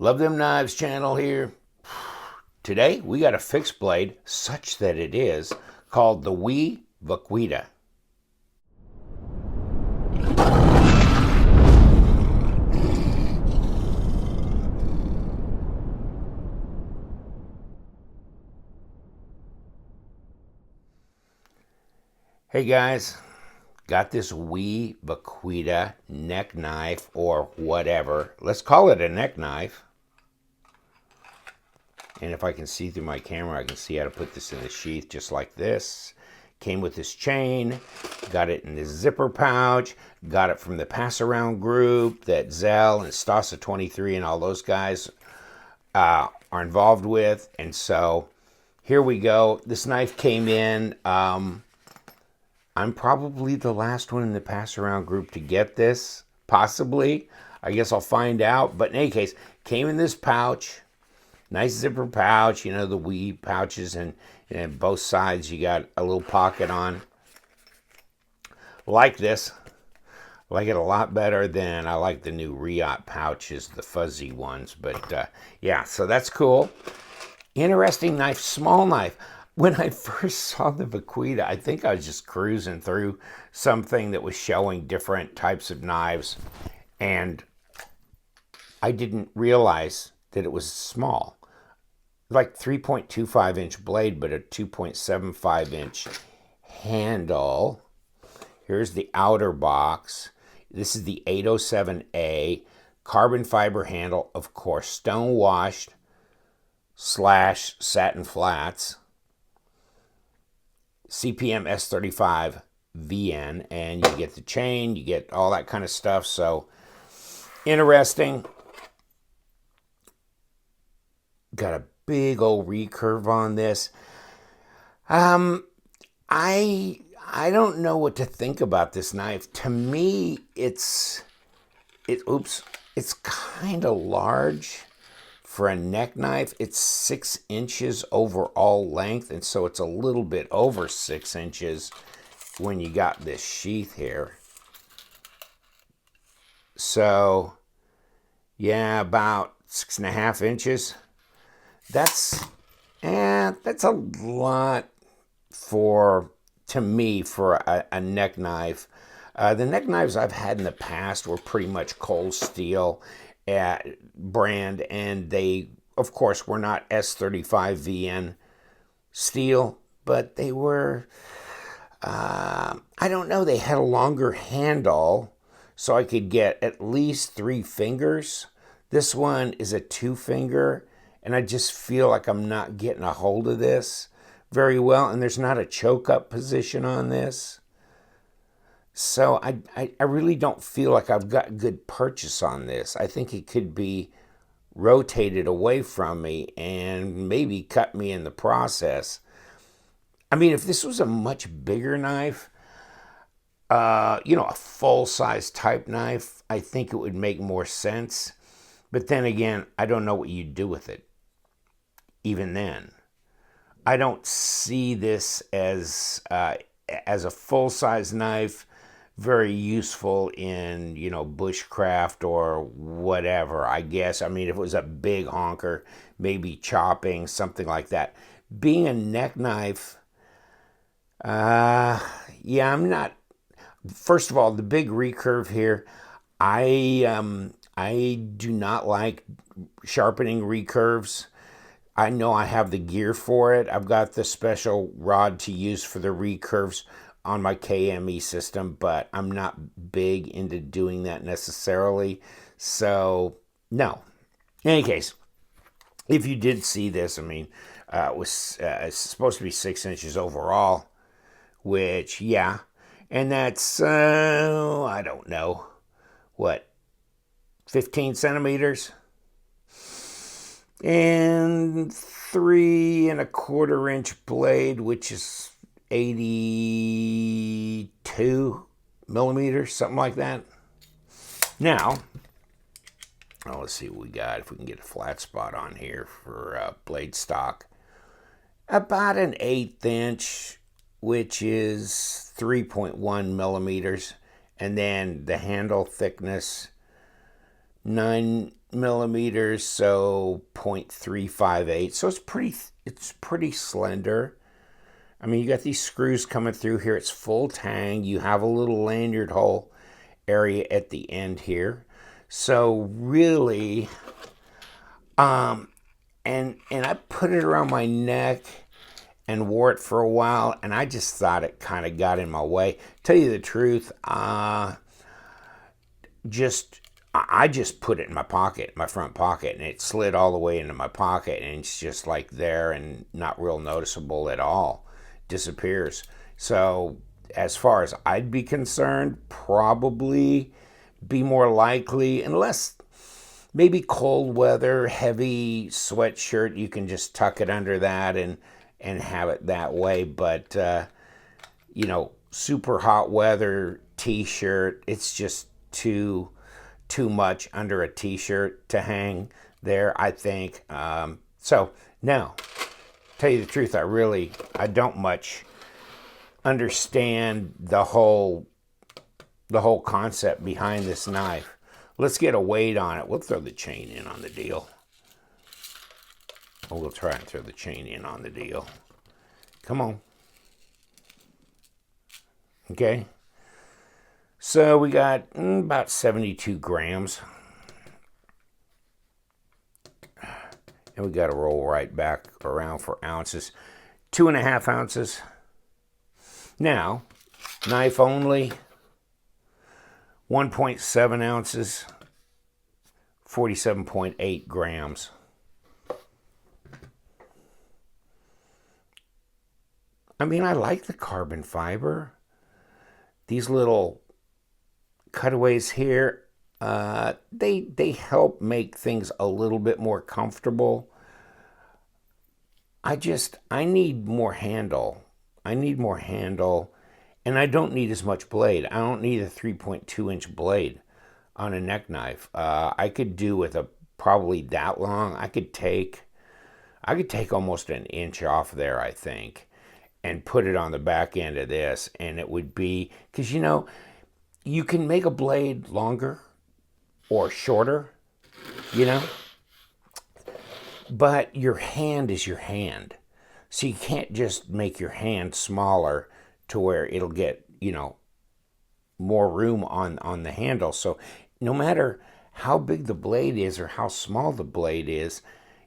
Love Them Knives channel here. Today we got a fixed blade, such that it is, called the WE807A Vaquita. Hey guys, got this WE807A Vaquita neck knife or whatever. Let's call it a neck knife. And if I can see through my camera, I can see how to put this in the sheath just like this. Came with this chain, got it in this zipper pouch, got it from the pass around group that Zell and Stasa 23 and all those guys are involved with. And so here we go. This knife came in. I'm probably the last one in the pass around group to get this, possibly. I guess I'll find out. But in any case, came in this pouch. Nice zipper pouch, you know, the WE pouches, and both sides you got a little pocket on. Like this. Like it a lot better than I like the new Riot pouches, the fuzzy ones. But yeah, so that's cool. Interesting knife, small knife. When I first saw the Vaquita, I think I was just cruising through something that was showing different types of knives, and I didn't realize that it was small. Like 3.25 inch blade, but a 2.75 inch handle. Here's the outer box. This is the 807A carbon fiber handle, of course, stone washed / satin flats. CPM S35 VN, and you get the chain, you get all that kind of stuff. So interesting. Got a big old recurve on this. I don't know what to think about this knife. To me, it's kind of large for a neck knife. It's 6 inches overall length, and so it's a little bit over 6 inches when you got this sheath here. So yeah, about 6.5 inches. That's a lot to me for a neck knife. The neck knives I've had in the past were pretty much Cold Steel brand, and they, of course, were not S35 VN steel, but they were, I don't know, they had a longer handle, so I could get at least 3 fingers. This one is a 2-finger, and I just feel like I'm not getting a hold of this very well, and there's not a choke-up position on this. So I really don't feel like I've got good purchase on this. I think it could be rotated away from me and maybe cut me in the process. I mean, if this was a much bigger knife, a full-size type knife, I think it would make more sense. But then again, I don't know what you'd do with it. Even then, I don't see this as a full-size knife, very useful in, bushcraft or whatever, I guess. I mean, if it was a big honker, maybe chopping, something like that. Being a neck knife, yeah, I'm not. First of all, the big recurve here, I do not like sharpening recurves. I know I have the gear for it. I've got the special rod to use for the recurves on my KME system, but I'm not big into doing that necessarily. So, no. In any case, if you did see this, I mean, it was it's supposed to be 6 inches overall, which, yeah. And that's, I don't know, what, 15 centimeters? And 3¼ inch blade, which is 82 millimeters, something like that. Now, let's see what we got, if we can get a flat spot on here for blade stock. About an 1/8 inch, which is 3.1 millimeters. And then the handle thickness, 9 millimeters, so 0.358. So it's pretty slender. I mean, you got these screws coming through here. It's full tang. You have a little lanyard hole area at the end here. So really, and I put it around my neck and wore it for a while, and I just thought it kind of got in my way. Tell you the truth, I just put it in my pocket, my front pocket, and it slid all the way into my pocket, and it's just like there and not real noticeable at all. Disappears. So as far as I'd be concerned, probably be more likely, unless maybe cold weather, heavy sweatshirt, you can just tuck it under that and have it that way. But you know, super hot weather t-shirt, it's just too much under a t-shirt to hang there, I think. So now, tell you the truth, I don't much understand the whole concept behind this knife. Let's get a weight on it. We'll throw the chain in on the deal. We'll try and throw the chain in on the deal. Come on. Okay. So we got about 72 grams. And we got to roll right back around for ounces. 2.5 ounces. Now, knife only, 1.7 ounces, 47.8 grams. I mean, I like the carbon fiber. These little cutaways here, they help make things a little bit more comfortable. I need more handle. I need more handle, and I don't need as much blade. I don't need a 3.2-inch blade on a neck knife. I could do with probably that long. I could take almost an inch off there, I think, and put it on the back end of this, and it would be, because you know, you can make a blade longer or shorter, you know, but your hand is your hand. So you can't just make your hand smaller to where it'll get, you know, more room on the handle. So no matter how big the blade is or how small the blade is,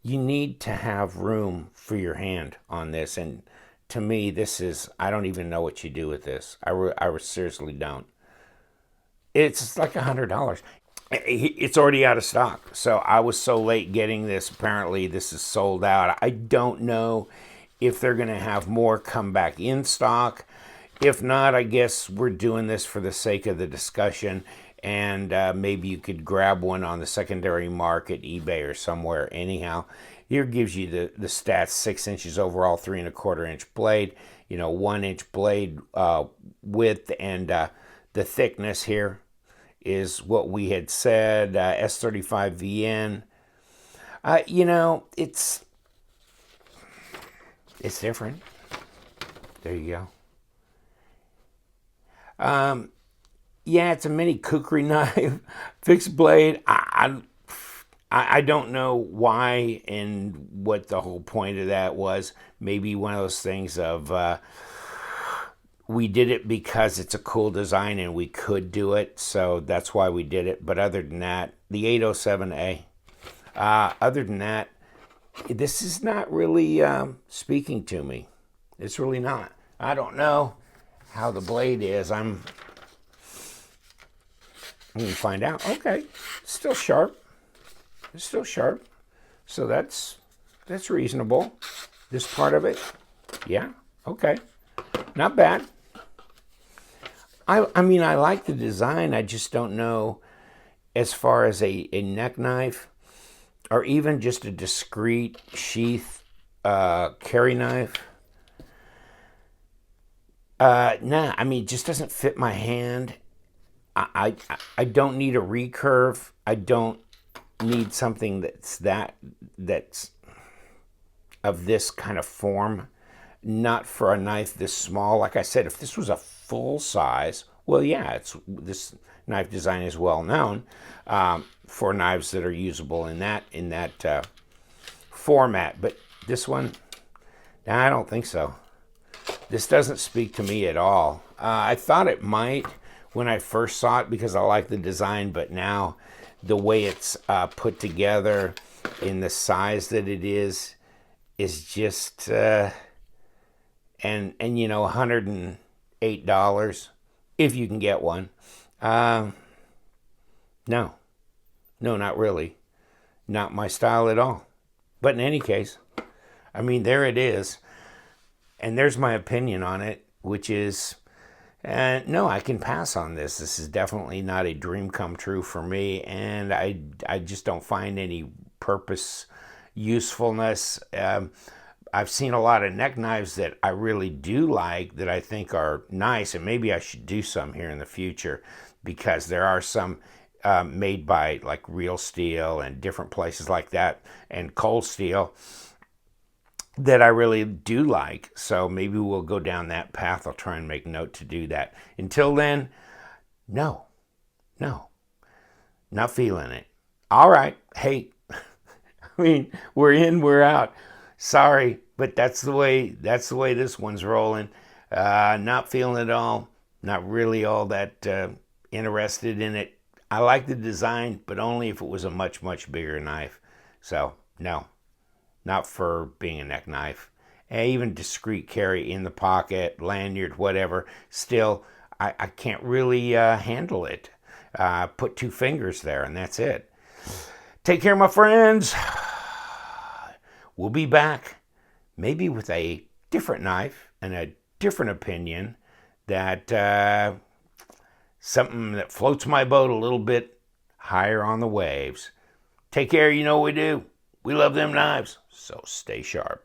you need to have room for your hand on this. And to me, this is, I don't even know what you do with this. I seriously don't. It's like $100. It's already out of stock. So I was so late getting this. Apparently this is sold out. I don't know if they're going to have more come back in stock. If not, I guess we're doing this for the sake of the discussion, and maybe you could grab one on the secondary market, eBay or somewhere. Anyhow, here gives you the stats: 6 inches overall, 3.25 inch blade, you know, 1 inch blade width, and the thickness here is what we had said, S35VN. You know, it's different. There you go. Yeah, it's a mini kukri knife, fixed blade. I don't know why and what the whole point of that was. Maybe one of those things of we did it because it's a cool design and we could do it, so that's why we did it. But other than that, the 807A, other than that, this is not really speaking to me. It's really not. I don't know how the blade is. I'm going to find out. Okay, still sharp. It's still sharp. So that's reasonable. This part of it, yeah, okay. Not bad. I mean, I like the design. I just don't know as far as a neck knife or even just a discreet sheath carry knife. Nah, I mean, it just doesn't fit my hand. I don't need a recurve. I don't need something that's of this kind of form. Not for a knife this small. Like I said, if this was a full size, well, yeah, this knife design is well known for knives that are usable in that format. But this one, nah, I don't think so. This doesn't speak to me at all. I thought it might when I first saw it because I like the design, but now the way it's put together in the size that it is just and you know, $108 if you can get one. No, not really, not my style at all. But in any case, I mean, there it is. And there's my opinion on it, which is, no, I can pass on this. This is definitely not a dream come true for me, and I just don't find any purpose, usefulness. I've seen a lot of neck knives that I really do like, that I think are nice, and maybe I should do some here in the future, because there are some made by like Real Steel and different places like that, and Cold Steel, that I really do like. So maybe we'll go down that path. I'll try and make note to do that. Until then, no, not feeling it. All right. Hey, I mean, we're in, we're out. Sorry, but that's the way this one's rolling. Not feeling it all. Not really all that interested in it. I like the design, but only if it was a much, much bigger knife. So, no. Not for being a neck knife. And even discreet carry in the pocket, lanyard, whatever. Still, I can't really handle it. Put 2 fingers there and that's it. Take care, my friends. We'll be back maybe with a different knife and a different opinion, that something that floats my boat a little bit higher on the waves. Take care. You know what we do. We love them knives, so stay sharp.